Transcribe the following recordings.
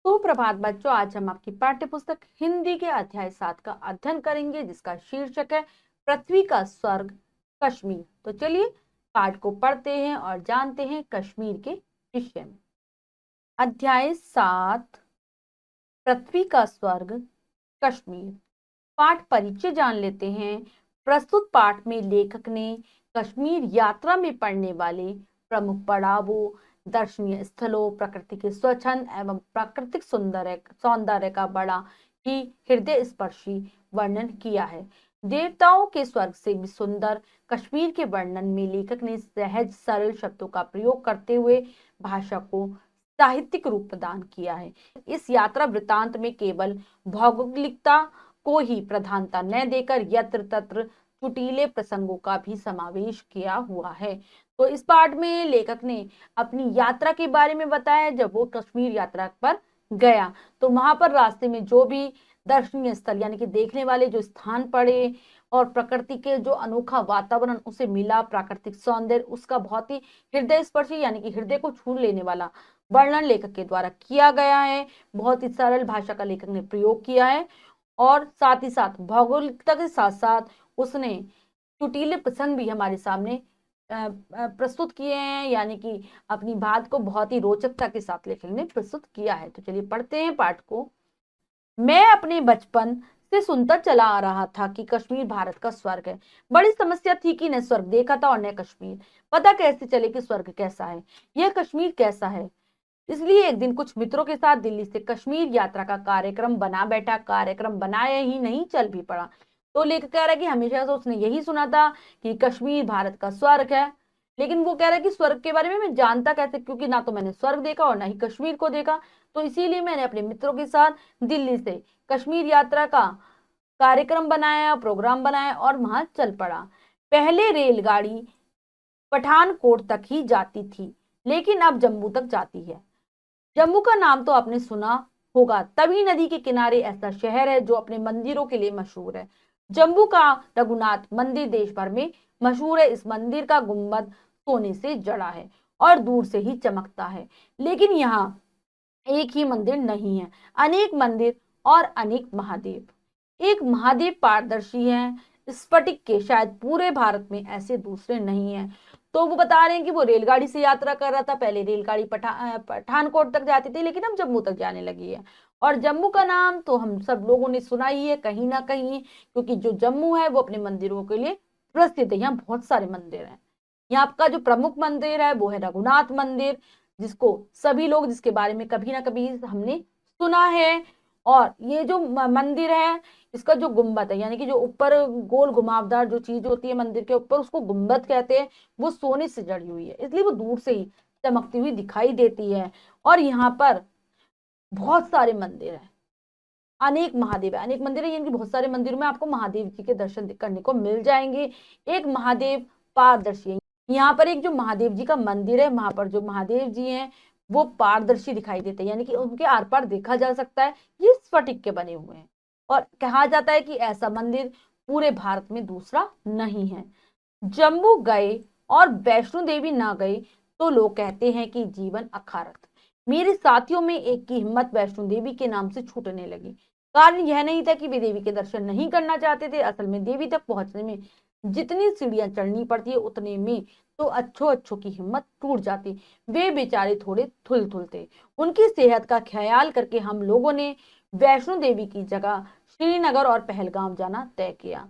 तो प्रभात बच्चों, आज हम आपकी पाठ्य पुस्तक हिंदी के अध्याय 7 का अध्ययन करेंगे, जिसका शीर्षक है पृथ्वी का स्वर्ग कश्मीर। तो चलिए पाठ को पढ़ते हैं और जानते हैं कश्मीर के विषय में। अध्याय 7, पृथ्वी का स्वर्ग कश्मीर। पाठ परिचय जान लेते हैं। प्रस्तुत पाठ में लेखक ने कश्मीर यात्रा में पड़ने वाले प्रमुख पड़ावों, दर्शनीय स्थलों, प्रकृति के स्वच्छंद एवं प्राकृतिक सौंदर्य का बड़ा ही हृदय स्पर्शी वर्णन किया है। देवताओं के स्वर्ग से भी सुंदर कश्मीर के वर्णन में लेखक ने सहज सरल शब्दों का प्रयोग करते हुए भाषा को साहित्यिक रूप प्रदान किया है। इस यात्रा वृतांत में केवल भौगोलिकता को ही प्रधानता न देकर यत्र तत्र कुटीले प्रसंगों का भी समावेश किया हुआ है। तो इस पाठ में लेखक ने अपनी यात्रा के बारे में बताया। जब वो कश्मीर यात्रा पर गया तो वहां पर रास्ते में जो भी दर्शनीय स्थल यानी कि देखने वाले जो स्थान पड़े और प्रकृति के जो अनोखा वातावरण उसे मिला, प्राकृतिक सौंदर्य उसका बहुत ही हृदय स्पर्शी यानी कि हृदय को छू लेने वाला वर्णन लेखक के द्वारा किया गया है। बहुत ही सरल भाषा का लेखक ने प्रयोग किया है और साथ ही साथ भौगोलिकता के साथ साथ उसने कुटीले प्रसंग भी हमारे सामने प्रस्तुत किए हैं, यानी कि अपनी बात को बहुत ही रोचकता के साथ लेखक ने प्रस्तुत किया है। तो चलिए पढ़ते हैं पाठ को। मैं अपने बचपन से सुनता चला आ रहा था कि कश्मीर भारत का स्वर्ग है। बड़ी समस्या थी कि न स्वर्ग देखा था और न कश्मीर। पता कैसे चले कि स्वर्ग कैसा है, यह कश्मीर कैसा है। इसलिए एक दिन कुछ मित्रों के साथ दिल्ली से कश्मीर यात्रा का कार्यक्रम बना बैठा। कार्यक्रम बनाया ही नहीं, चल भी पड़ा। तो लेखक कह रहा है कि हमेशा से उसने यही सुना था कि कश्मीर भारत का स्वर्ग है, लेकिन वो कह रहा है कि स्वर्ग के बारे में मैं जानता कैसे, क्योंकि ना तो मैंने स्वर्ग देखा और ना ही कश्मीर को देखा। तो इसीलिए मैंने अपने मित्रों के साथ दिल्ली से कश्मीर यात्रा का कार्यक्रम बनाया, प्रोग्राम बनाया और वहां चल पड़ा। पहले रेलगाड़ी पठानकोट तक ही जाती थी, लेकिन अब जम्मू तक जाती है। जम्मू का नाम तो आपने सुना होगा। तवी नदी के किनारे ऐसा शहर है जो अपने मंदिरों के लिए मशहूर है। जम्मू का रघुनाथ मंदिर देश भर में मशहूर है। इस मंदिर का गुंबद सोने से जड़ा है और दूर से ही चमकता है। लेकिन यहाँ एक ही मंदिर नहीं है, अनेक मंदिर और अनेक महादेव। एक महादेव पारदर्शी है, स्फटिक के। शायद पूरे भारत में ऐसे दूसरे नहीं है। तो वो बता रहे हैं कि वो रेलगाड़ी से यात्रा कर रहा था। पहले रेलगाड़ी पठानकोट तक जाती थी, लेकिन अब जम्मू तक जाने लगी है। और जम्मू का नाम तो हम सब लोगों ने सुना ही है कहीं ना कहीं, क्योंकि जो जम्मू है वो अपने मंदिरों के लिए प्रसिद्ध है। यहाँ बहुत सारे मंदिर हैं। यहाँ का जो प्रमुख मंदिर है वो है रघुनाथ मंदिर, जिसको सभी लोग, जिसके बारे में कभी ना कभी हमने सुना है। और ये जो मंदिर है, इसका जो गुम्बद है यानी कि जो ऊपर गोल घुमावदार जो चीज होती है मंदिर के ऊपर, उसको गुम्बद कहते हैं। वो सोने से जड़ी हुई है, इसलिए वो दूर से ही चमकती हुई दिखाई देती है। और यहाँ पर बहुत सारे मंदिर हैं, अनेक महादेव है, अनेक मंदिर है, यानी कि बहुत सारे मंदिरों में आपको महादेव जी के दर्शन करने को मिल जाएंगे। एक महादेव पारदर्शी है। यहाँ पर एक जो महादेव जी का मंदिर है, वहां पर जो महादेव जी हैं वो पारदर्शी दिखाई देते हैं, यानी कि उनके आर पार देखा जा सकता है। ये स्फटिक के बने हुए हैं और कहा जाता है कि ऐसा मंदिर पूरे भारत में दूसरा नहीं है। जम्मू गए और वैष्णो देवी ना गए तो लोग कहते हैं कि जीवन अखारत। मेरे साथियों में एक की हिम्मत वैष्णो देवी के नाम से छूटने लगी। कारण यह नहीं था कि वे देवी के दर्शन नहीं करना चाहते थे। असल में देवी तक पहुंचने में जितनी सीढ़ियां चढ़नी पड़ती है उतने में तो अच्छों की हिम्मत टूट जाती। वे बेचारे थोड़े थुल थे। उनकी सेहत का ख्याल करके हम लोगों ने वैष्णो देवी की जगह श्रीनगर और पहलगाम जाना तय किया।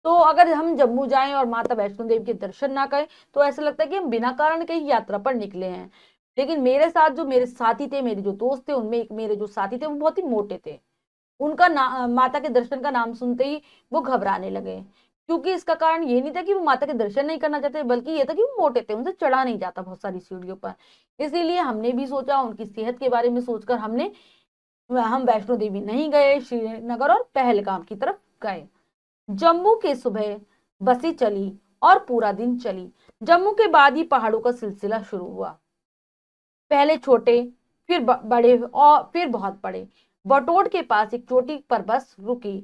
तो अगर हम जम्मू जाएं और माता वैष्णो देवी के दर्शन ना करें तो ऐसा लगता है कि हम बिना कारण के ही यात्रा पर निकले हैं। लेकिन मेरे साथ जो मेरे साथी थे, मेरे जो दोस्त थे, उनमें एक मेरे जो साथी थे वो बहुत ही मोटे थे। उनका माता के दर्शन का नाम सुनते ही वो घबराने लगे, क्योंकि इसका कारण ये नहीं था कि वो माता के दर्शन नहीं करना चाहते, बल्कि ये था कि वो मोटे थे, उनसे चढ़ा नहीं जाता बहुत सारी सीढ़ियों पर। इसीलिए हमने भी सोचा, उनकी सेहत के बारे में सोचकर हम वैष्णो देवी नहीं गए, श्रीनगर और पहलगाम की तरफ गए। जम्मू के सुबह बसें चली और पूरा दिन चली। जम्मू के बाद ही पहाड़ों का सिलसिला शुरू हुआ। पहले छोटे, फिर बड़े और फिर बहुत बड़े। बटोट के पास एक चोटी पर बस रुकी।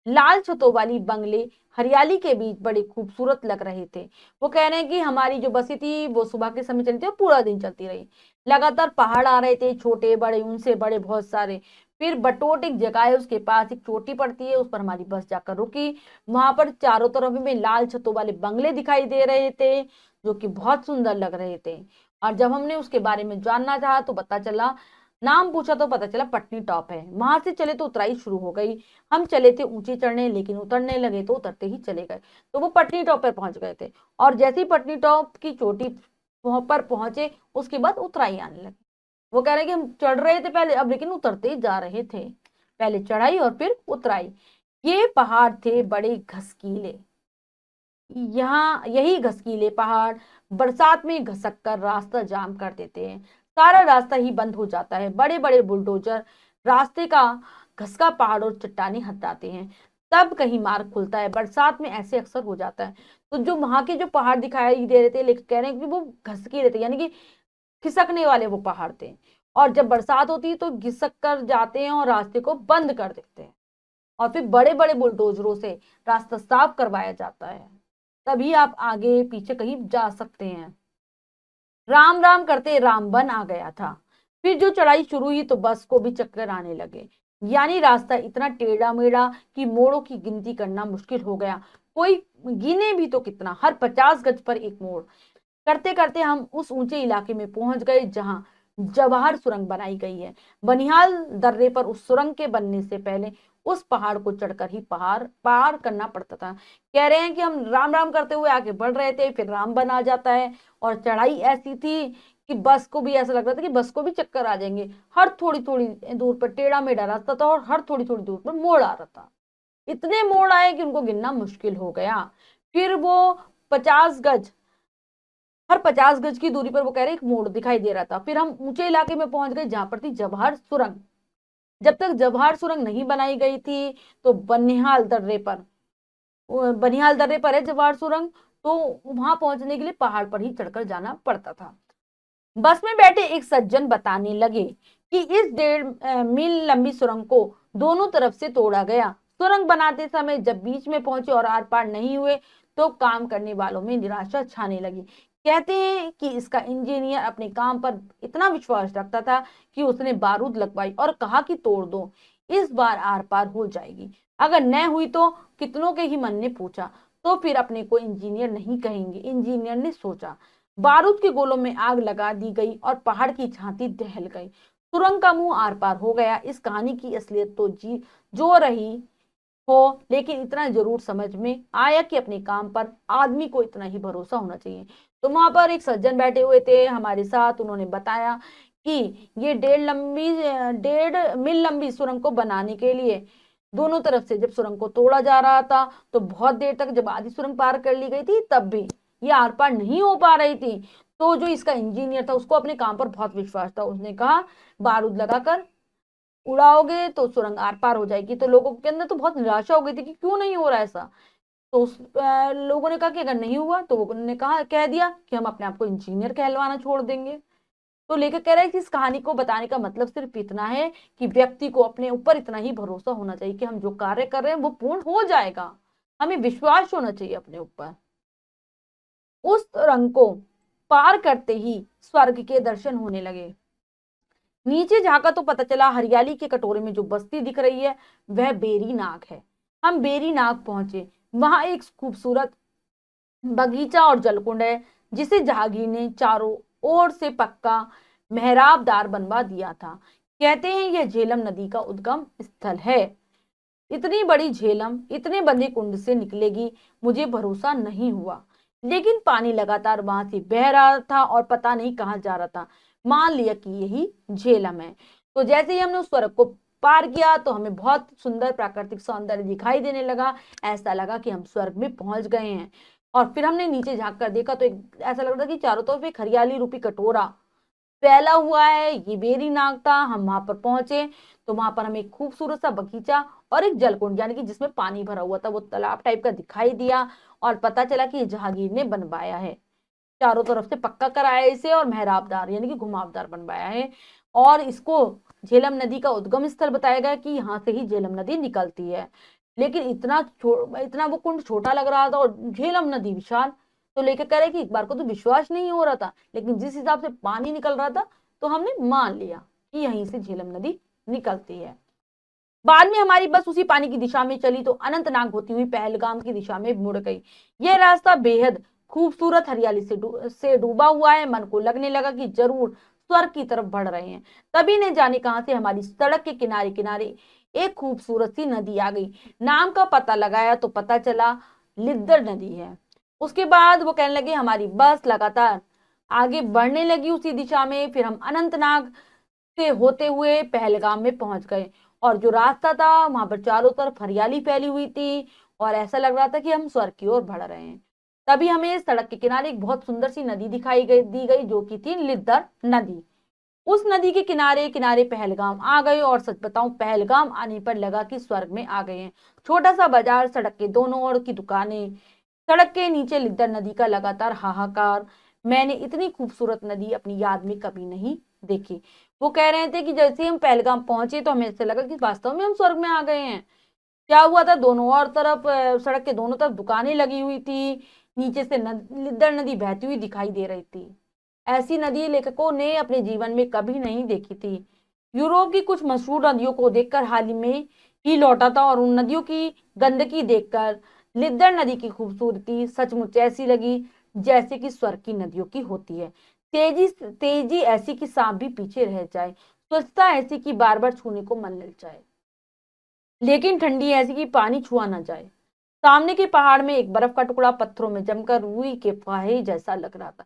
लाल छतों वाली बंगले हरियाली के बीच बड़े खूबसूरत लग रहे थे। वो कह रहे हैं कि हमारी जो बसें थी वो सुबह के समय चलती और पूरा दिन चलती रही। लगातार पहाड़ आ रहे थे, छोटे बड़े, उनसे बड़े बहुत सारे। फिर बटोट एक जगह है, उसके पास एक चोटी पड़ती है, उस पर हमारी बस जाकर रुकी। वहां पर चारों तरफ में लाल छतों वाले बंगले दिखाई दे रहे थे, जो कि बहुत सुंदर लग रहे थे। और जब हमने उसके बारे में जानना चाहा तो पता चला, नाम पूछा तो पता चला पटनी टॉप है। वहां से चले तो उतराई शुरू हो गई। हम चले थे ऊंचे चढ़ने, लेकिन उतरने लगे तो उतरते ही चले गए, तो वो पटनी टॉप पर पहुंच गए थे। और जैसे ही पटनी टॉप की चोटी पर पहुंचे, उसके बाद उतराई आने लगी। वो कह रहे कि हम चढ़ रहे थे पहले, अब लेकिन उतरते ही जा रहे थे। पहले चढ़ाई और फिर उतराई। ये पहाड़ थे बड़े घसकीले। यहाँ यही घसकीले पहाड़ बरसात में घसक कर रास्ता जाम कर देते हैं। सारा रास्ता ही बंद हो जाता है। बड़े बड़े बुलडोजर रास्ते का घसका पहाड़ और चट्टाने हटाते हैं। तब कहीं मार्ग खुलता है। बरसात में ऐसे अक्सर हो जाता है। तो जो वहां के जो पहाड़ दिखाई दे रहे थे, लेकिन कह रहे हैं कि वो घसकीले थे, यानी कि खिसकने वाले वो पहाड़ थे। और जब बरसात होती है तो घिसक कर जाते हैं और रास्ते को बंद कर देते हैं। और फिर बड़े बड़े बुलडोजरों से रास्ता साफ करवाया जाता है। तभी आप आगे पीछे कहीं जा सकते हैं। राम राम करते रामबन आ गया था। फिर जो चढ़ाई शुरू हुई तो बस को भी चक्कर आने लगे। यानी रास्ता इतना टेढ़ा मेढ़ा कि मोड़ों की गिनती करना मुश्किल हो गया। कोई गिने भी तो कितना, हर 50 गज पर एक मोड़। करते करते हम उस ऊंचे इलाके में पहुंच गए जहां जवाहर सुरंग बनाई गई है। बनिहाल दर्रे पर उस सुरंग के बनने से पहले उस पहाड़ को चढ़कर ही पहाड़ पार करना पड़ता था। कह रहे हैं कि हम राम राम करते हुए आगे बढ़ रहे थे, फिर राम बन आ जाता है। और चढ़ाई ऐसी थी कि बस को भी ऐसा लग रहा था कि बस को भी चक्कर आ जाएंगे। हर थोड़ी थोड़ी दूर पर टेढ़ा मेढ़ा रास्ता था और हर थोड़ी थोड़ी दूर पर मोड़ आ रहा था। इतने मोड़ आए कि उनको गिनना मुश्किल हो गया। फिर वो 50 गज, हर 50 गज की दूरी पर वो कह रहे एक मोड़ दिखाई दे रहा था। फिर हम ऊंचे इलाके में पहुंच गए जहां पर थी जवाहर सुरंग। जब तक जवाहर सुरंग नहीं बनाई गई थी तो बनिहाल दर्रे पर है जवाहर सुरंग। तो वहां पहुंचने के लिए पहाड़ पर ही चढ़कर जाना पड़ता था। बस में बैठे एक सज्जन बताने लगे कि इस 1.5 मील लंबी सुरंग को दोनों तरफ से तोड़ा गया। सुरंग बनाते समय जब बीच में पहुंचे और आर पार नहीं हुए तो काम करने वालों में निराशा छाने लगी। कहते हैं कि इसका इंजीनियर अपने काम पर इतना विश्वास रखता था कि उसने बारूद लगवाई और कहा कि तोड़ दो, इस बार आर पार हो जाएगी। अगर न हुई तो कितनों के ही मन ने पूछा, तो फिर अपने को इंजीनियर नहीं कहेंगे। इंजीनियर ने सोचा। बारूद के गोलों में आग लगा दी गई और पहाड़ की छाती दहल गई। सुरंग का मुंह आर पार हो गया। इस कहानी की असलियत तो जी जो रही हो, लेकिन इतना जरूर समझ में आया कि अपने काम पर आदमी को इतना ही भरोसा होना चाहिए। तो वहां पर एक सज्जन बैठे हुए थे हमारे साथ। उन्होंने बताया कि ये 1.5 मील लंबी सुरंग को बनाने के लिए दोनों तरफ से जब सुरंग को तोड़ा जा रहा था तो बहुत देर तक, जब आधी सुरंग पार कर ली गई थी तब भी ये आर पार नहीं हो पा रही थी। तो जो इसका इंजीनियर था उसको अपने काम पर बहुत विश्वास था। उसने कहा बारूद लगाकर उड़ाओगे तो सुरंग आर पार हो जाएगी। तो लोगों के अंदर तो बहुत निराशा हो गई थी कि क्यों नहीं हो रहा ऐसा। तो लोगों ने कहा कि अगर नहीं हुआ तो उन्होंने कहा, कह दिया कि हम अपने आप को इंजीनियर कहलवाना छोड़ देंगे। तो लेखक कह रहा है कि इस कहानी को बताने का मतलब सिर्फ इतना है कि व्यक्ति को अपने ऊपर इतना ही भरोसा होना चाहिए कि हम जो कार्य कर रहे हैं वो पूर्ण हो जाएगा। हमें विश्वास होना चाहिए अपने ऊपर। उस रंग को पार करते ही स्वर्ग के दर्शन होने लगे। नीचे झांका तो पता चला हरियाली के कटोरे में जो बस्ती दिख रही है वह बेरी नाग है। हम बेरी नाग पहुंचे। वहां एक खूबसूरत बगीचा और जलकुंड है जिसे जहांगीर ने चारों ओर से पक्का मेहराबदार बनवा दिया था। कहते हैं यह झेलम नदी का उद्गम स्थल है। इतनी बड़ी झेलम इतने बंदे कुंड से निकलेगी मुझे भरोसा नहीं हुआ, लेकिन पानी लगातार वहां से बह रहा था और पता नहीं कहां जा रहा था। मान लिया कि यही झेलम है। तो जैसे ही हमने उस स्वर्ग को पार किया तो हमें बहुत सुंदर प्राकृतिक सौंदर्य दिखाई देने लगा। ऐसा लगा कि हम स्वर्ग में पहुंच गए हैं। और फिर हमने नीचे झांक कर देखा तो एक ऐसा लग रहा था कि चारों तरफ एक हरियाली रूपी कटोरा फैला हुआ है। ये बेरी नाग था। हम वहां पर पहुंचे तो वहां पर हमें एक खूबसूरत सा बगीचा और एक जलकुंड, यानी कि जिसमें पानी भरा हुआ था, वो तालाब टाइप का दिखाई दिया। और पता चला कि ये जहांगीर ने बनवाया है। चारों तरफ से पक्का कराया है इसे और मेहराबदार यानी कि घुमावदार बनवाया है। और इसको झेलम नदी का उद्गम स्थल बताया गया कि यहाँ से ही झेलम नदी निकलती है। लेकिन इतना वो कुंड छोटा लग रहा था और झेलम नदी विशाल। तो लेकर कह रहे कि एक बार को तो विश्वास नहीं हो रहा था, लेकिन जिस हिसाब से पानी निकल रहा था तो हमने मान लिया कि यहीं से झेलम नदी निकलती है। बाद में हमारी बस उसी पानी की दिशा में चली तो अनंतनाग होती हुई पहलगाम की दिशा में मुड़ गई। यह रास्ता बेहद खूबसूरत हरियाली से डूबा हुआ है। मन को लगने लगा कि जरूर स्वर्ग की तरफ बढ़ रहे हैं। तभी न जाने कहां से हमारी सड़क के किनारे किनारे एक खूबसूरत सी नदी आ गई। नाम का पता लगाया तो पता चला लिद्दर नदी है। उसके बाद वो कहने लगे हमारी बस लगातार आगे बढ़ने लगी उसी दिशा में। फिर हम अनंतनाग से होते हुए पहलगाम में पहुंच गए और जो रास्ता था वहां पर चारों तरफ हरियाली फैली हुई थी और ऐसा लग रहा था कि हम स्वर्ग की ओर बढ़ रहे हैं। तभी हमें सड़क के किनारे एक बहुत सुंदर सी नदी दिखाई दी गई जो कि थी लिद्दर नदी। उस नदी के किनारे किनारे पहलगाम आ गए और सच बताऊं पहलगाम आने पर लगा कि स्वर्ग में आ गए हैं। छोटा सा बाजार, सड़क के दोनों ओर की दुकानें, सड़क के नीचे लिद्दर नदी का लगातार हाहाकार। मैंने इतनी खूबसूरत नदी अपनी याद में कभी नहीं देखी। वो कह रहे थे कि जैसे ही हम पहलगाम पहुंचे तो हमें ऐसे लगा कि वास्तव में हम स्वर्ग में आ गए हैं। क्या हुआ था, दोनों और तरफ सड़क के दोनों तरफ दुकानें लगी हुई थी। नीचे से लिद्दर नदी बहती हुई दिखाई दे रही थी। ऐसी नदी लेखकों ने अपने जीवन में कभी नहीं देखी थी। यूरोप की कुछ मशहूर नदियों को देखकर हाल ही में ही लौटा था और उन नदियों की गंदगी देखकर लिद्दर नदी की खूबसूरती सचमुच ऐसी लगी जैसे कि स्वर्ग की नदियों की होती है। तेजी तेजी ऐसी कि सांप भी पीछे रह जाए, स्वच्छता ऐसी कि बार बार छूने को मन लग जाए, लेकिन ठंडी ऐसी कि पानी छुआ ना जाए। सामने के पहाड़ में एक बर्फ का टुकड़ा पत्थरों में जमकर रुई के फाहे जैसा लग रहा था।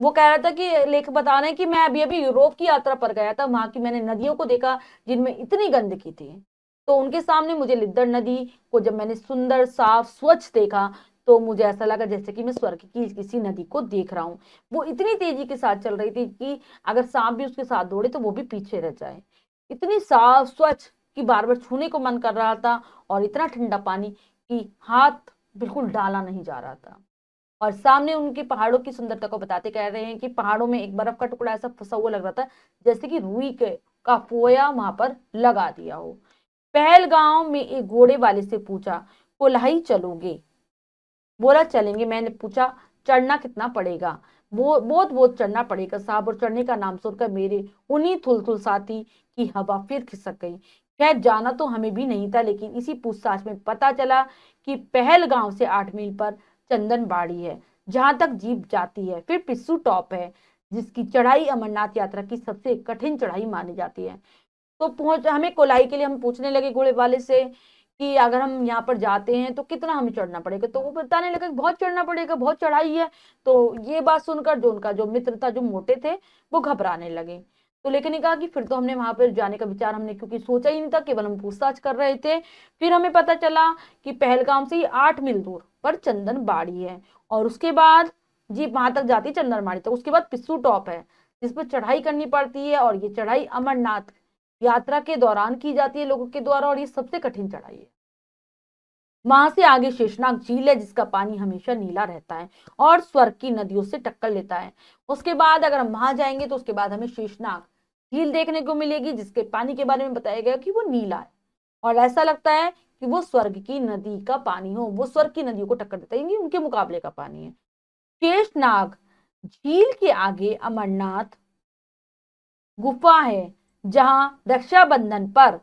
वो कह रहा था कि लेखक बता रहे हैं कि मैं अभी अभी यूरोप की यात्रा पर गया था, वहां की मैंने नदियों को देखा जिनमें इतनी गंदगी थी। तो उनके सामने मुझे लिद्दर नदी को जब मैंने सुंदर साफ स्वच्छ देखा तो मुझे ऐसा लगा जैसे कि मैं स्वर्ग की किसी नदी को देख रहा हूँ। वो इतनी तेजी के साथ चल रही थी कि अगर सांप भी उसके साथ दौड़े तो वो भी पीछे रह जाए। इतनी साफ स्वच्छ कि बार बार छूने को मन कर रहा था और इतना ठंडा पानी कि हाथ बिल्कुल डाला नहीं जा रहा था। और सामने उनके पहाड़ों की सुंदरता को बताते कह रहे हैं कि पहाड़ों में एक बर्फ का टुकड़ा ऐसा फंसा हुआ लग रहा था जैसे कि रुई के का फोया वहां पर लगा दिया हो। पहलगांव में एक घोड़े वाले से पूछा, कोल्हाई चलोगे? बोला चलेंगे। मैंने पूछा चढ़ना कितना पड़ेगा? वो बहुत बहुत चढ़ना पड़ेगा साहब। और चढ़ने का नाम सुनकर मेरे उन्हीं थुलथुल साथी की हवा फिर खिसक गई। खैर जाना तो हमें भी नहीं था, लेकिन इसी पूछताछ में पता चला कि पहलगांव से 8 मील पर चंदन बाड़ी है जहां तक जीप जाती है। फिर पिस्सू टॉप है जिसकी चढ़ाई अमरनाथ यात्रा की सबसे कठिन चढ़ाई मानी जाती है। तो पहुंच हमें कोलाई के लिए हम पूछने लगे घोड़े वाले से कि अगर हम यहाँ पर जाते हैं तो कितना हमें चढ़ना पड़ेगा। तो वो बताने लगा कि बहुत चढ़ना पड़ेगा, बहुत चढ़ाई है। तो ये बात सुनकर जो उनका जो मित्र था जो मोटे थे वो घबराने लगे। तो लेकिन ने कहा कि फिर तो हमने वहां पर जाने का विचार हमने क्योंकि सोचा ही नहीं था, केवल हम पूछताछ कर रहे थे। फिर हमें पता चला कि पहलगाम से ही 8 मील दूर पर चंदन बाड़ी है और उसके बाद जीप वहां तक जाती है चंदन बाड़ी तक। उसके बाद पिस्सू टॉप है जिस पर चढ़ाई करनी पड़ती है और ये चढ़ाई अमरनाथ यात्रा के दौरान की जाती है लोगों के द्वारा और ये सबसे कठिन चढ़ाई है। वहां से आगे शेषनाग झील है जिसका पानी हमेशा नीला रहता है और स्वर्ग की नदियों से टक्कर लेता है। उसके बाद अगर हम वहां जाएंगे तो उसके बाद हमें शेषनाग झील देखने को मिलेगी जिसके पानी के बारे में बताया गया कि वो नीला है और ऐसा लगता है कि वो स्वर्ग की नदी का पानी हो, वो स्वर्ग की नदियों को टक्कर देता है, उनके मुकाबले का पानी है। शेषनाग झील के आगे अमरनाथ गुफा है जहां रक्षाबंधन पर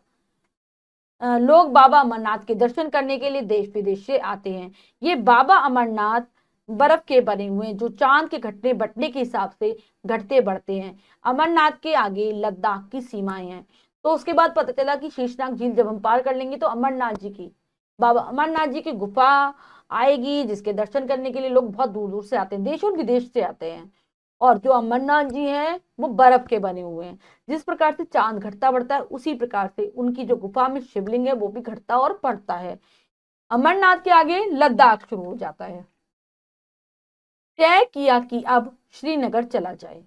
लोग बाबा अमरनाथ के दर्शन करने के लिए देश विदेश से आते हैं। ये बाबा अमरनाथ बर्फ के बने हुए हैं जो चांद के घटने बटने के हिसाब से घटते बढ़ते हैं। अमरनाथ के आगे लद्दाख की सीमाएं हैं। तो उसके बाद पता चला कि शेषनाग झील जब हम पार कर लेंगे तो अमरनाथ जी की बाबा अमरनाथ जी की गुफा आएगी जिसके दर्शन करने के लिए लोग बहुत दूर दूर से आते हैं, देश और विदेश से आते हैं। और जो अमरनाथ जी हैं वो बर्फ के बने हुए हैं। जिस प्रकार से चांद घटता बढ़ता है उसी प्रकार से उनकी जो गुफा में शिवलिंग है वो भी घटता और बढ़ता है। अमरनाथ के आगे लद्दाख शुरू हो जाता है। तय किया कि अब श्रीनगर चला जाए।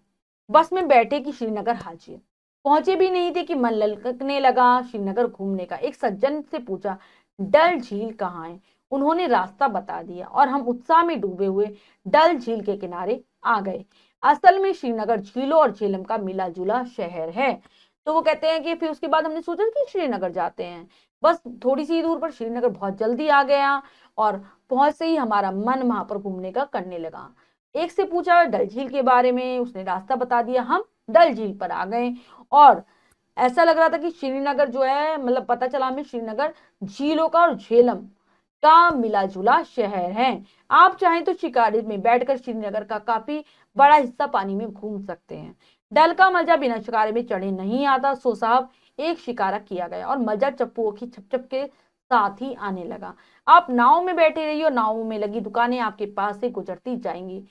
बस में बैठे कि श्रीनगर हाजिर। पहुंचे भी नहीं थे कि मन ललकने लगा श्रीनगर घूमने का। एक सज्जन से पूछा डल झील कहाँ है। उन्होंने रास्ता बता दिया और हम उत्साह में डूबे हुए डल झील के किनारे आ गए। असल में श्रीनगर झीलों और झेलम का मिला जुला शहर है। तो वो कहते हैं कि फिर उसके बाद हमने सोचा कि श्रीनगर जाते हैं। बस थोड़ी सी दूर पर श्रीनगर बहुत जल्दी आ गया और पहुंच से ही हमारा मन वहां पर घूमने का करने लगा। एक से पूछा डल झील के बारे में, उसने रास्ता बता दिया। हम डल झील पर आ गए। और ऐसा लग रहा था कि श्रीनगर जो है, मतलब पता चला हमें श्रीनगर झीलों का और झेलम का मिला जुला शहर है। आप चाहें तो शिकारी में बैठकर श्रीनगर का काफी बड़ा हिस्सा पानी में घूम सकते हैं। डल का मजा बिना शिकारे में चढ़े नहीं आता। सो साहब एक शिकारा किया गया और मजा चप्पुओं की छप के साथ ही आने लगा। आप नाव में बैठे रहिए और नाव में लगी दुकानें आपके पास से गुजरती जाएंगी।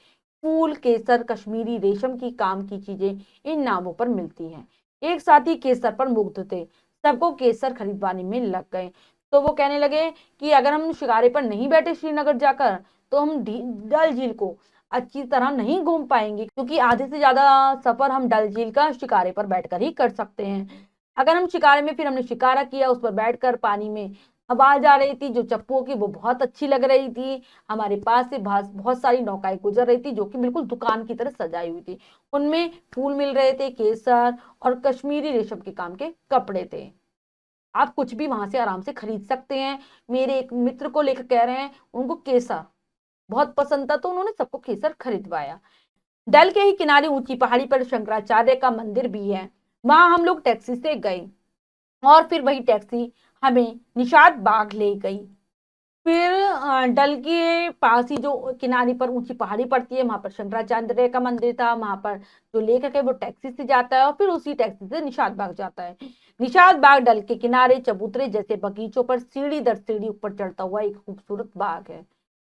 फूल, केसर, कश्मीरी रेशम की काम की चीजें इन नावों पर मिलती हैं। एक साथी केसर पर मुग्ध थे, सबको केसर खरीदवाने में लग गए। तो वो कहने लगे कि अगर हम शिकारे पर नहीं बैठे श्रीनगर जाकर तो हम डल झील को अच्छी तरह नहीं घूम पाएंगे, क्योंकि आधे से ज्यादा सफर हम डल झील का शिकारे पर बैठकर ही कर सकते हैं। अगर हम शिकारे में, फिर हमने शिकारा किया, उस पर बैठकर पानी में आवाज आ रही थी जो चप्पुओं की, वो बहुत अच्छी लग रही थी। हमारे पास से बहुत सारी नौकाएं गुजर रही थी जो कि बिल्कुल दुकान की तरह सजाई हुई थी। उनमें फूल मिल रहे थे, केसर और कश्मीरी रेशम के काम के कपड़े थे। आप कुछ भी वहां से आराम से खरीद सकते हैं। मेरे एक मित्र को लेकर कह रहे हैं, उनको केसर बहुत पसंद था तो उन्होंने सबको केसर खरीदवाया। डल के ही किनारे ऊंची पहाड़ी पर शंकराचार्य का मंदिर भी है। वहां हम लोग टैक्सी से गए और फिर वही टैक्सी हमें निषाद बाग ले गई। फिर डल के पास ही जो किनारे पर ऊंची पहाड़ी पड़ती है, वहां पर शंकराचार्य का मंदिर था। वहां पर जो लेखक है वो टैक्सी से जाता है और फिर उसी टैक्सी से निषाद बाग जाता है। निषाद बाग डल के किनारे चबूतरे जैसे बगीचों पर सीढ़ी दर सीढ़ी ऊपर चढ़ता हुआ एक खूबसूरत बाग है।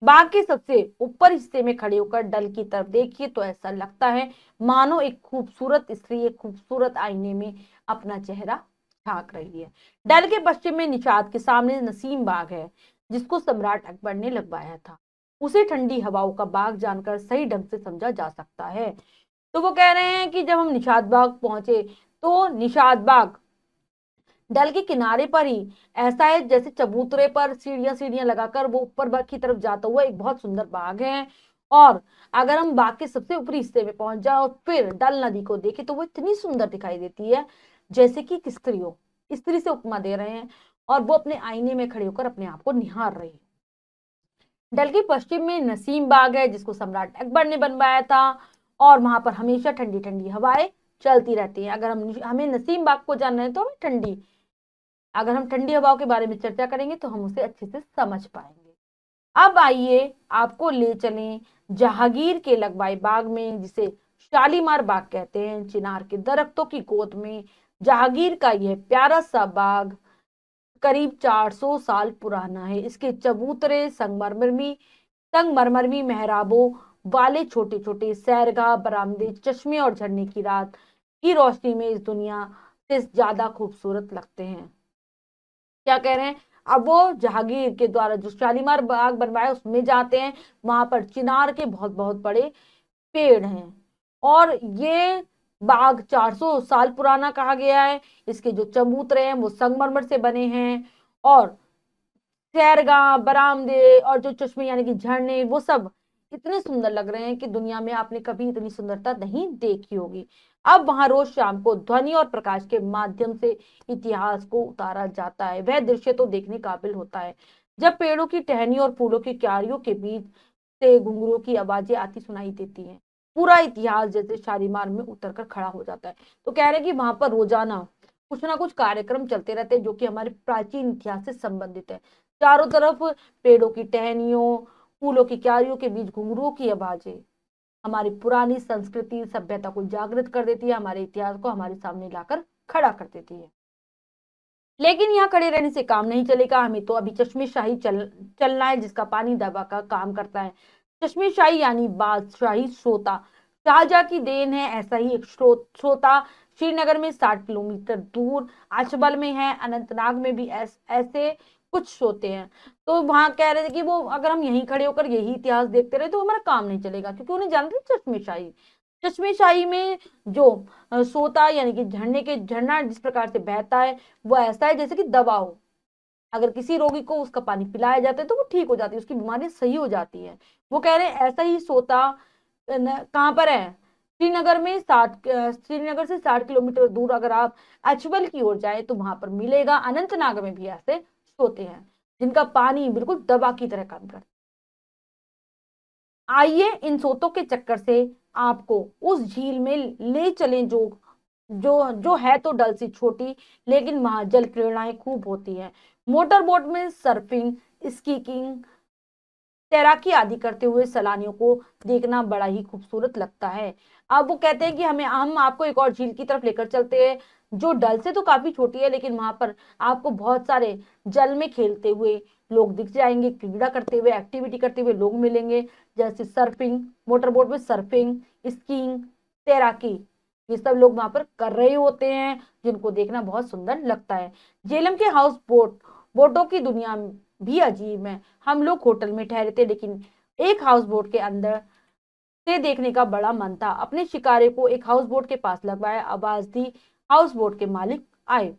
बाग के सबसे ऊपर हिस्से में खड़े होकर डल की तरफ देखिए तो ऐसा लगता है मानो एक खूबसूरत स्त्री एक खूबसूरत आईने में अपना चेहरा झांक रही है। डल के पश्चिम में निषाद के सामने नसीम बाग है, जिसको सम्राट अकबर ने लगवाया था। उसे ठंडी हवाओं का बाग जानकर सही ढंग से समझा जा सकता है। तो वो कह रहे हैं कि जब हम निषाद बाग पहुंचे तो निषाद बाग डल के किनारे पर ही ऐसा है जैसे चबूतरे पर सीढ़ियां सीढ़ियां लगाकर वो ऊपर बाग की तरफ जाता हुआ एक बहुत सुंदर बाग है। और अगर हम बाग के सबसे ऊपरी हिस्से में पहुंच जाओ और फिर डल नदी को देखें तो वो इतनी सुंदर दिखाई देती है जैसे कि एक स्त्री हो। स्त्री से उपमा दे रहे हैं और वो अपने आईने में खड़े होकर अपने आप को निहार रही है। डल के पश्चिम में नसीम बाग है, जिसको सम्राट अकबर ने बनवाया था और वहां पर हमेशा ठंडी ठंडी हवाएं चलती रहती हैं। अगर हमें नसीम बाग को जानना है तो हमें अगर हम ठंडी हवाओं के बारे में चर्चा करेंगे तो हम उसे अच्छे से समझ पाएंगे। अब आइए आपको ले चलें जहांगीर के लगवाई बाग में, जिसे शालीमार बाग कहते हैं। चिनार के दरख्तों की गोद में जहांगीर का यह प्यारा सा बाग करीब 400 साल पुराना है। इसके चबूतरे संगमरमरी मेहराबों वाले छोटे छोटे सैरगाह, बरामदे, चश्मे और झरने की रात की रोशनी में इस दुनिया से ज्यादा खूबसूरत लगते हैं। क्या कह रहे हैं, अब वो जहांगीर के द्वारा जो शालीमार बाग बनवाया उसमें जाते हैं। वहां पर चिनार के बहुत बहुत बड़े पेड़ हैं और ये बाग 400 साल पुराना कहा गया है। इसके जो चबूतरे हैं वो संगमरमर से बने हैं और सैरगाह, बरामदे और जो चश्मे यानी कि झरने, वो सब इतने सुंदर लग रहे हैं कि दुनिया में आपने कभी इतनी सुंदरता नहीं देखी होगी। अब वहां रोज शाम को ध्वनि और प्रकाश के माध्यम से इतिहास को उतारा जाता है। वह दृश्य तो देखने काबिल होता है जब पेड़ों की टहनी और फूलों की क्यारियों के बीच से घुंघरूओं की आवाजें आती सुनाई देती हैं। पूरा इतिहास जैसे शालीमार में उतर कर खड़ा हो जाता है। तो कह रहे हैं कि वहां पर रोजाना कुछ ना कुछ कार्यक्रम चलते रहते हैं जो कि हमारे प्राचीन इतिहास से संबंधित है। चारों तरफ पेड़ों की टहनियों, फूलों की क्यारियों के बीच घुंघरूओं की आवाजें हमारी पुरानी संस्कृति सभ्यता को जागृत कर देती है, हमारे इतिहास को हमारे सामने लाकर खड़ा कर देती है। लेकिन यहाँ खड़े रहने से काम नहीं चलेगा, हमें तो अभी चश्मे शाही चलना है, जिसका पानी दवा का काम करता है। चश्मे शाही यानी बादशाही श्रोता शाहजहां की देन है। ऐसा ही एक श्रोता श्रीनगर में 60 किलोमीटर दूर अचबल में है। अनंतनाग में भी ऐसे कुछ श्रोते हैं। तो वहां कह रहे थे कि वो अगर हम यहीं खड़े होकर यही इतिहास देखते रहे तो हमारा काम नहीं चलेगा, क्योंकि उन्हें जानते थे चश्मे शाही में जो सोता यानी कि झरने के झरना जिस प्रकार से बहता है वो ऐसा है जैसे कि दवा हो। अगर किसी रोगी को उसका पानी पिलाया जाता है तो वो ठीक हो जाती है, उसकी बीमारी सही हो जाती है। वो कह रहे हैं ऐसा ही सोता कहाँ पर है, श्रीनगर से 60 किलोमीटर दूर अगर आप अचबल की ओर जाए तो वहां पर मिलेगा। अनंतनाग में भी ऐसे सोते हैं जिनका पानी बिल्कुल दवा की तरह काम करता है। आइए इन सोतों के चक्कर से आपको उस झील में ले चलें जो जो जो है तो डल से छोटी, लेकिन वहां जल क्रीड़ाएं खूब होती हैं। मोटर बोट में सर्फिंग, स्कीइंग, तैराकी आदि करते हुए सैलानियों को देखना बड़ा ही खूबसूरत लगता है। अब वो कहते हैं कि हम आपको एक और झील की तरफ लेकर चलते हैं जो डल से तो काफी छोटी है, लेकिन वहां पर आपको बहुत सारे जल में खेलते हुए लोग दिख जाएंगे, क्रीड़ा करते हुए, एक्टिविटी करते हुए लोग मिलेंगे, जैसे सर्फिंग, मोटर बोट में सर्फिंग, स्कीइंग, तैराकी, ये सब लोग वहां पर कर रहे होते हैं, जिनको देखना बहुत सुंदर लगता है। झेलम के हाउस बोटों की दुनिया भी अजीब है। हम लोग होटल में ठहरे थे, लेकिन एक हाउस बोट के अंदर से देखने का बड़ा मन था। अपने शिकारे को एक हाउस बोट के पास लगवाया, आवाज दी, हाउस बोट के मालिक आए।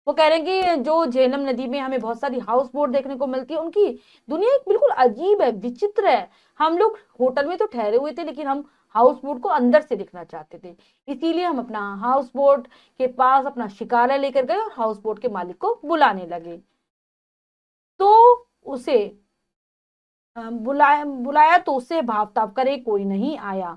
वो कह रहे हैं कि जो झेलम नदी में हमें बहुत सारी हाउस बोट देखने को मिलती है, उनकी दुनिया एक बिल्कुल अजीब है, विचित्र है। हम लोग होटल में तो ठहरे हुए थे, लेकिन हम हाउस बोट को अंदर से देखना चाहते थे, इसीलिए हम अपना हाउस बोट के पास अपना शिकारा लेकर गए और हाउस बोट के मालिक को बुलाने लगे। तो उसे बुलाया बुलाया तो उसे भाव ताव करे कोई नहीं आया,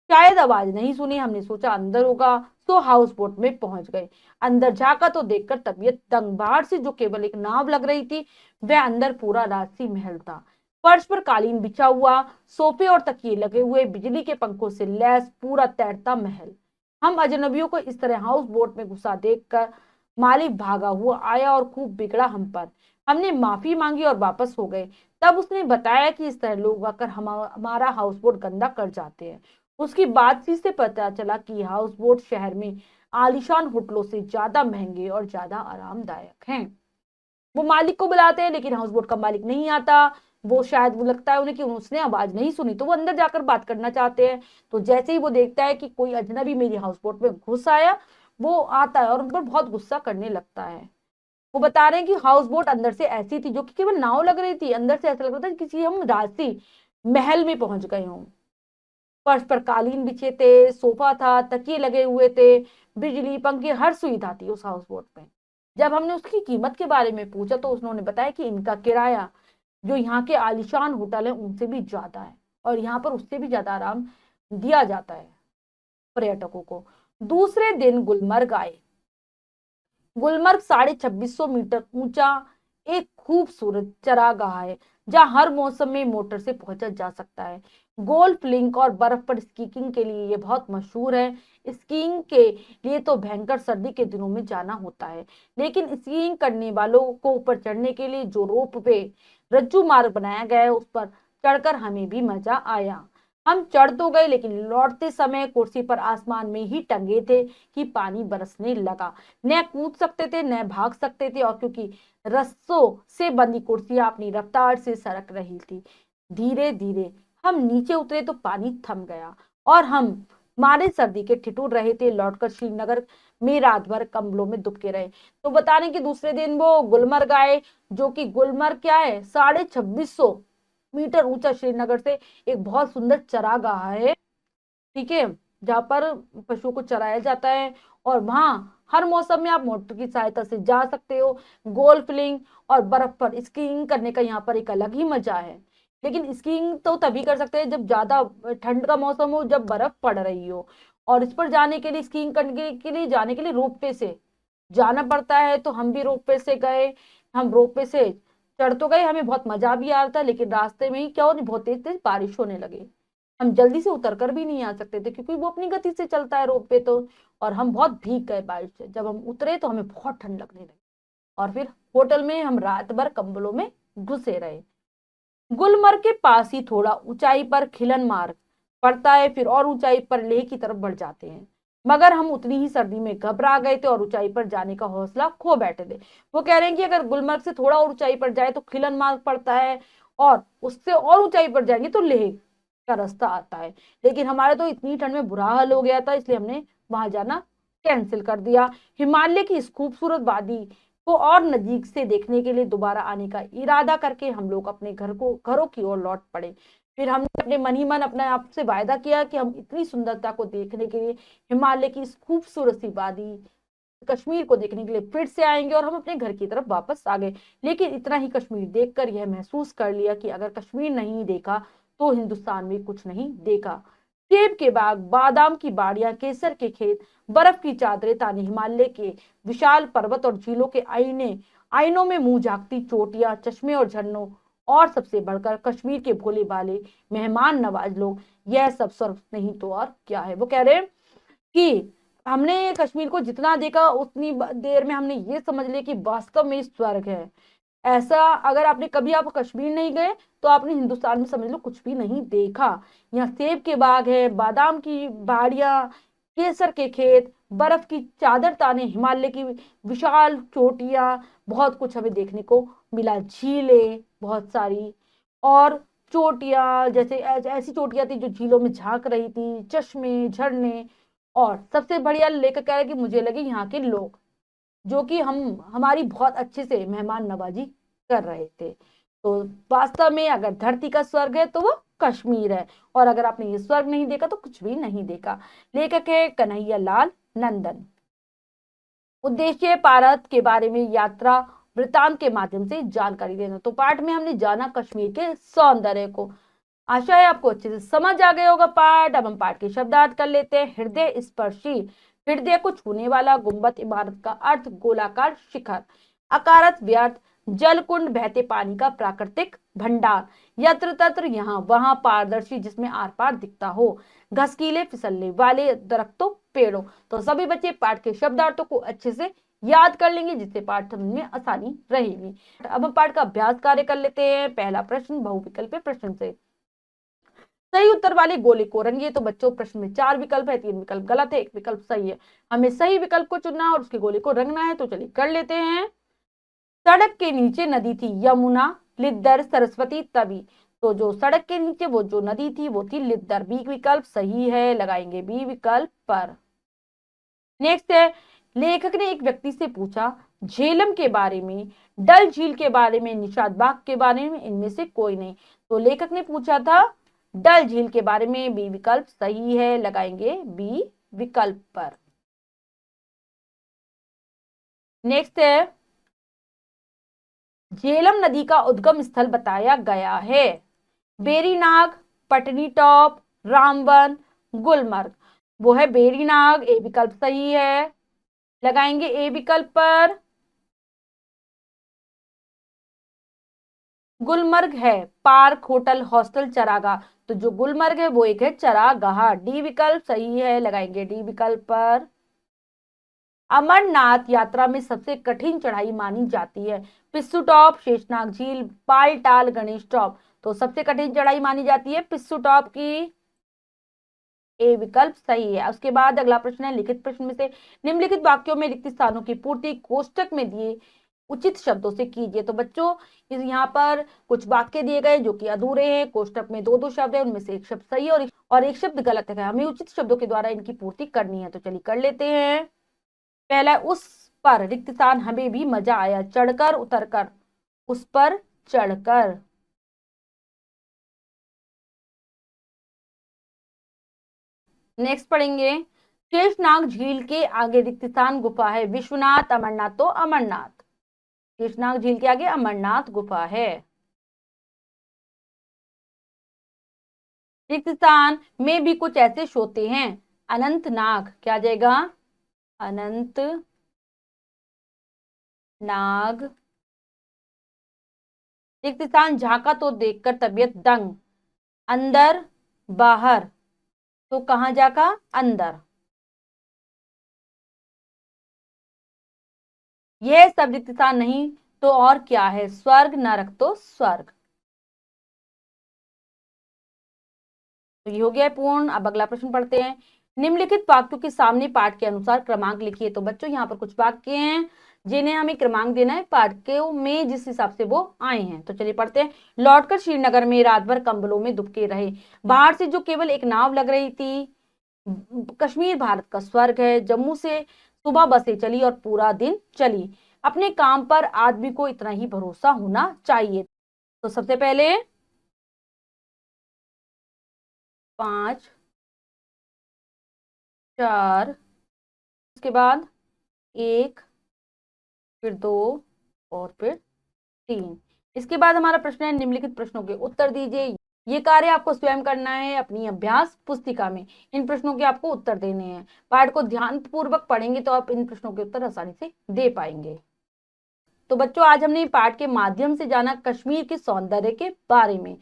शायद आवाज नहीं सुनी, हमने सोचा अंदर होगा, तो हाउस बोट में पहुंच गए। अंदर जाकर तो देखकर तबीयत तंग, बाहर से जो केवल एक नाव लग रही थी, वह अंदर पूरा राजसी महल था। फर्श पर कालीन बिछा हुआ, सोफे और तकिए लगे हुए, बिजली के पंखों से लैस पूरा तैरता महल। हम अजनबियों को इस तरह हाउस बोट में घुसा देखकर मालिक भागा हुआ आया और खूब बिगड़ा हम पर। हमने माफी मांगी और वापस हो गए। तब उसने बताया कि इस तरह लोग आकर हमारा हाउस बोट गंदा कर जाते हैं। उसकी बातचीत से पता चला कि हाउस बोट शहर में आलीशान होटलों से ज्यादा महंगे और ज्यादा आरामदायक हैं। वो मालिक को बुलाते हैं, लेकिन हाउस बोट का मालिक नहीं आता। वो शायद वो लगता है उन्हें कि उसने आवाज नहीं सुनी, तो वो अंदर जाकर बात करना चाहते हैं। तो जैसे ही वो देखता है कि कोई अजनबी मेरी हाउस बोट में घुस आया, वो आता है और उन पर बहुत गुस्सा करने लगता है। वो बता रहे हैं कि हाउस बोट अंदर से ऐसी थी, जो कि केवल नाव लग रही थी, अंदर से ऐसा लग रहा था किसी हम राजसी महल में पहुंच गए हों। फर्श पर कालीन बिछे थे, सोफा था, तकिए लगे हुए थे, बिजली, पंखे, हर सुविधा थी उस हाउस बोट में। जब हमने उसकी कीमत के बारे में पूछा तो उन्होंने बताया कि इनका किराया जो यहाँ के आलीशान होटल है उनसे भी ज्यादा है, और यहाँ पर उससे भी ज्यादा आराम दिया जाता है पर्यटकों को। दूसरे दिन गुलमर्ग आए। गुलमर्ग 2650 मीटर ऊंचा एक खूबसूरत चरागाह है, जहां हर मौसम में मोटर से पहुंचा जा सकता है। गोल्फ लिंक और बर्फ पर स्कीइंग के लिए ये बहुत मशहूर है। स्कीइंग के लिए तो भयंकर सर्दी के दिनों में जाना होता है, लेकिन स्कीइंग करने वालों को ऊपर चढ़ने के लिए जो रोप वे रज्जू मार्ग बनाया गया है, उस पर चढ़कर हमें भी मजा आया। हम चढ़ तो गए, लेकिन लौटते समय कुर्सी पर आसमान में ही टंगे थे कि पानी बरसने लगा। न कूद सकते थे, न भाग सकते थे, और क्योंकि रस्सों से बंधी कुर्सियां अपनी रफ्तार से सरक रही थी। धीरे धीरे हम नीचे उतरे तो पानी थम गया और हम मारे सर्दी के ठिठुर रहे थे। लौटकर श्रीनगर में रात भर कंबलों में दुबके रहे। तो बताने कि दूसरे दिन वो गुलमर्ग आए, जो कि गुलमर्ग क्या है, 2650 मीटर ऊंचा श्रीनगर से एक बहुत सुंदर चरागाह है, ठीक है, जहाँ पर पशुओं को चराया जाता है। और वहां हर मौसम में आप मोटर की सहायता से जा सकते हो। गोल्फ लिंग और बर्फ पर स्कीइंग करने का यहाँ पर एक अलग ही मजा है। लेकिन स्कीइंग तो तभी कर सकते हैं जब ज्यादा ठंड का मौसम हो, जब बर्फ पड़ रही हो। और इस पर जाने के लिए, स्कीइंग करने के लिए जाने के लिए रोपवे से जाना पड़ता है। तो हम भी रोपवे से गए। हम रोपवे से चढ़ तो गए, हमें बहुत मजा भी आ रहा था, लेकिन रास्ते में ही क्या हो, बहुत तेज तेज बारिश होने लगे। हम जल्दी से उतर कर भी नहीं आ सकते थे, क्योंकि वो अपनी गति से चलता है रोप पे तो। और हम बहुत भीग गए बारिश से। जब हम उतरे तो हमें बहुत ठंड लगने लगी, और फिर होटल में हम रात भर कंबलों में घुसे रहे। गुलमर्ग के पास ही थोड़ा ऊंचाई पर खिलन मार्ग पड़ता है, फिर और ऊंचाई पर लेह की तरफ बढ़ जाते हैं। मगर हम उतनी ही सर्दी में घबरा गए थे और ऊंचाई पर जाने का हौसला खो बैठे थे। वो कह रहे हैं कि अगर गुलमर्ग से थोड़ा और ऊंचाई पर जाए तो खिलन मार्ग पड़ता है, और उससे और ऊंचाई पर जाएंगे तो लेह का रास्ता आता है। लेकिन हमारे तो इतनी ठंड में बुरा हाल हो गया था, इसलिए हमने वहां जाना कैंसिल कर दिया। हिमालय की इस खूबसूरत वादी को और नजीक से देखने के लिए दोबारा आने का इरादा करके हम लोग अपने घरों की ओर लौट पड़े। फिर हमने अपने मन ही मन अपने आप से वायदा किया कि हम इतनी सुंदरता को देखने के लिए, हिमालय की इस खूबसूरत सी वादी, कश्मीर को देखने के लिए फिर से आएंगे, और हम अपने घर की तरफ वापस आ गए। लेकिन इतना ही कश्मीर देखकर यह महसूस कर लिया कि अगर कश्मीर नहीं देखा तो हिंदुस्तान में कुछ नहीं देखा। सेब के बाग, बादाम की बाड़ियां, केसर के खेत, बर्फ की चादरें ताने हिमालय के विशाल पर्वत और झीलों के आईनों में मुंह झांकती चोटियां, चश्मे और झरनों, और सबसे बढ़कर कश्मीर के भोले भाले मेहमान नवाज लोग, यह सब स्वर्ग नहीं तो और क्या है। वो कह रहे हैं कि हमने कश्मीर को जितना देखा उतनी देर में हमने ये समझ लिया कि वास्तव में स्वर्ग है। ऐसा अगर आपने कभी आप कश्मीर नहीं गए तो आपने हिंदुस्तान में समझ लो कुछ भी नहीं देखा। यहाँ सेब के बाग है, बादाम की बाड़ियां, केसर के खेत, बर्फ की चादर ताने हिमालय की विशाल चोटियां, बहुत कुछ हमें देखने को मिला। झीलें बहुत सारी, और चोटियां जैसे ऐसी चोटियां थी जो झीलों में झांक रही थी, चश्मे, झरने, और सबसे बढ़िया लेकर कह रहे कि मुझे लगे यहाँ के लोग जो कि हम हमारी बहुत अच्छे से मेहमान नवाजी कर रहे थे। तो वास्तव में अगर धरती का स्वर्ग है तो वो कश्मीर है, और अगर आपने ये स्वर्ग नहीं देखा तो कुछ भी नहीं देखा। लेखक है कन्हैया लाल नंदन। उद्देश्य भारत के बारे में यात्रा वृतांत के माध्यम से जानकारी देना। तो पाठ में हमने जाना कश्मीर के सौंदर्य को। आशा है आपको अच्छे से समझ आ गया होगा पाठ। अब हम पाठ के शब्दार्थ कर लेते हैं। हृदय स्पर्शी, हृदय को छूने वाला, गुंबद इमारत का अर्थ गोलाकार शिखर, अकारत व्यर्थ, जल कुंड बहते पानी का प्राकृतिक भंडार, यत्र तत्र यहाँ वहां, पारदर्शी जिसमें आर पार दिखता हो, घसकीले फिसलने वाले दरख्तों पेड़ों। तो सभी बच्चे पाठ के शब्दार्थों को अच्छे से याद कर लेंगे जिससे पाठ समझ में आसानी रहेगी। अब हम पाठ का अभ्यास कार्य कर लेते हैं। पहला प्रश्न बहुविकल्पीय प्रश्न से। सही उत्तर वाले गोले को रंगिए। तो बच्चों प्रश्न में 4 विकल्प है, 3 विकल्प गलत है, 1 विकल्प सही है। हमें सही विकल्प को चुनना और उसके गोले को रंगना है। तो चलिए कर लेते हैं। सड़क के नीचे नदी थी, यमुना, लिद्दर, सरस्वती, तवी। तो जो सड़क के नीचे वो जो नदी थी वो थी लिद्दर। बी विकल्प सही है, लगाएंगे बी विकल्प पर। नेक्स्ट है, लेखक ने एक व्यक्ति से पूछा झेलम के बारे में, डल झील के बारे में, निशाद बाग के बारे में, इनमें से कोई नहीं। तो लेखक ने पूछा था डल झील के बारे में। बी विकल्प सही है, लगाएंगे बी विकल्प पर। नेक्स्ट है, झेलम नदी का उद्गम स्थल बताया गया है। बेरीनाग, पटनी टॉप, रामबन, गुलमर्ग। वो है बेरीनाग। ए विकल्प सही है, लगाएंगे ए विकल्प पर। गुलमर्ग है पार्क, होटल, हॉस्टल, चरागाह। तो जो गुलमर्ग है वो एक है चरागाह। डी विकल्प सही है, लगाएंगे डी विकल्प पर। अमरनाथ यात्रा में सबसे कठिन चढ़ाई मानी जाती है। पिस्सू टॉप, शेषनाग झील, बालटाल, गणेश टॉप। तो सबसे कठिन चढ़ाई मानी जाती है पिस्सू टॉप की। ए विकल्प सही है। उसके बाद अगला प्रश्न है लिखित प्रश्न में से निम्नलिखित वाक्यों में रिक्त स्थानों की पूर्ति कोष्टक में दिए उचित शब्दों से कीजिए। तो बच्चों इस यहाँ पर कुछ वाक्य दिए गए जो कि अधूरे हैं। कोष्टक में दो दो शब्द है, उनमें से एक शब्द सही है और एक शब्द गलत है। हमें उचित शब्दों के द्वारा इनकी पूर्ति करनी है। तो चलिए कर लेते हैं। पहला, उस पर रिक्त स्थान हमें भी मजा आया, चढ़कर उतरकर, उस पर चढ़कर। नेक्स्ट पढ़ेंगे, शेषनाग झील के आगे रिक्त स्थान गुफा है, विश्वनाथ, अमरनाथ। तो अमरनाथ, शेषनाग झील के आगे अमरनाथ गुफा है। रिक्त स्थान में भी कुछ ऐसे सोते हैं, अनंतनाग। क्या आ जाएगा, अनंत नाग। रिक्त स्थान झांका तो देखकर तबीयत दंग, अंदर, बाहर। तो कहां जाका, अंदर। यह सब रिक्त स्थान नहीं तो और क्या है, स्वर्ग, नरक। तो स्वर्ग। तो ये हो गया है पूर्ण। अब अगला प्रश्न पढ़ते हैं। निम्नलिखित वाक्यों के सामने पाठ के अनुसार क्रमांक लिखिए। तो बच्चों यहाँ पर कुछ वाक्य हैं जिन्हें हमें क्रमांक देना है पाठ के में जिस हिसाब से वो आए हैं। तो चलिए पढ़ते हैं। लौटकर श्रीनगर में रात भर कंबलों में दुबके रहे, बाहर से जो केवल एक नाव लग रही थी। कश्मीर भारत का स्वर्ग है। जम्मू से सुबह बसें चली और पूरा दिन चली। अपने काम पर आदमी को इतना ही भरोसा होना चाहिए। तो सबसे पहले 5, 4, उसके बाद 1, फिर 2 और फिर 3। इसके बाद हमारा प्रश्न है निम्नलिखित प्रश्नों के उत्तर दीजिए। ये कार्य आपको स्वयं करना है अपनी अभ्यास पुस्तिका में। इन प्रश्नों के आपको उत्तर देने हैं। पाठ को ध्यान पूर्वक पढ़ेंगे तो आप इन प्रश्नों के उत्तर आसानी से दे पाएंगे। तो बच्चों, आज हमने पाठ के माध्यम से जाना कश्मीर के सौंदर्य के बारे में।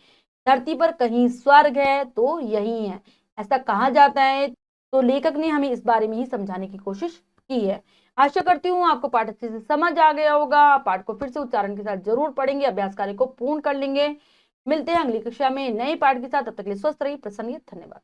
धरती पर कहीं स्वर्ग है तो यही है, ऐसा कहा जाता है। तो लेखक ने हमें इस बारे में ही समझाने की कोशिश की है। आशा करती हूँ आपको पाठ अच्छे से समझ आ गया होगा। पाठ को फिर से उच्चारण के साथ जरूर पढ़ेंगे, अभ्यास कार्य को पूर्ण कर लेंगे। मिलते हैं अगली कक्षा में नए पाठ के साथ। तब तक के लिए स्वस्थ रहिए, प्रसन्न रहिए। धन्यवाद।